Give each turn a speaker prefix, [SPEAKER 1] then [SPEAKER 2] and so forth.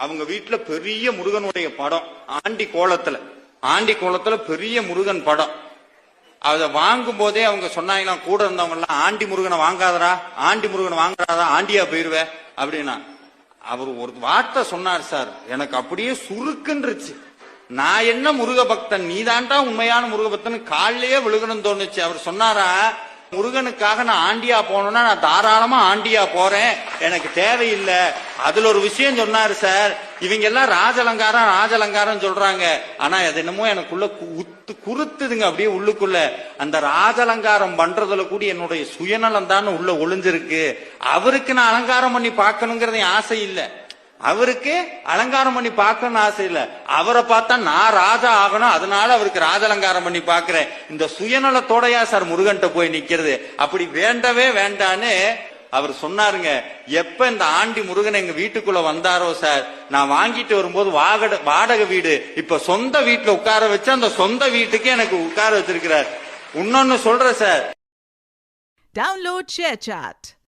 [SPEAKER 1] அவங்க வீட்டுல பெரிய முருகனுடைய படம் ஆண்டி கோலத்துல பெரிய முருகன் படம். அத வாங்கும் போதே அவங்க சொன்னாங்களாம், கூட இருந்தவங்க எல்லாம், ஆண்டி முருகனை வாங்காதா, ஆண்டியா போயிருவ அப்படின்னா. அவர் ஒரு வார்த்தை சொன்னார் சார், எனக்கு அப்படியே சுருக்குன்றுச்சு. நான் என்ன முருக பக்தன், நீதான்டா உண்மையான முருக பக்தன் காலிலேயே விழுகணும்னு தோணுச்சு. அவர் சொன்னாரா, முருகனுக்காக நான் ஆண்டியா போனோம்னா நான் தாராளமா ஆண்டியா போறேன், எனக்கு தேவையில்லை. அதுல ஒரு விஷயம் சொன்னாரு சார், இவங்க எல்லாம் ராஜலங்காரம் சொல்றாங்க, ஆனா அது என்னமோ எனக்குள்ள குறுத்துதுங்க அப்படியே உள்ளுக்குள்ள. அந்த ராஜலங்காரம் பண்றதுல கூட என்னுடைய சுயநலம் தான் உள்ள ஒளிஞ்சிருக்கு. அவருக்கு நான் அலங்காரம் பண்ணி பார்க்கணுங்கிறது ஆசை இல்லை, அவருக்கு அலங்காரம் பண்ணி பார்க்கணும்னு ஆசை இல்ல. அவரை பார்த்தா நான் ராஜா ஆகணும், அதனால அவருக்கு ராஜலங்காரம் பண்ணி பாக்குறேன். இந்த சுயநலத்தோடயா சார் முருகன்ட்ட போய் நிக்கிறது? அப்படி வேண்டவே வேண்டான்னு அவர் சொன்னாருங்க. எப்ப இந்த ஆண்டி முருகன் எங்க வீட்டுக்குள்ள வந்தாரோ சார், நான் வாங்கிட்டு வரும்போது வாடகை வீடு இப்ப சொந்த வீட்டுல உட்கார வச்சு, அந்த சொந்த வீட்டுக்கு எனக்கு உட்கார வச்சிருக்கிறார். இன்னொன்னு சொல்ற சார்,
[SPEAKER 2] Download ShareChat.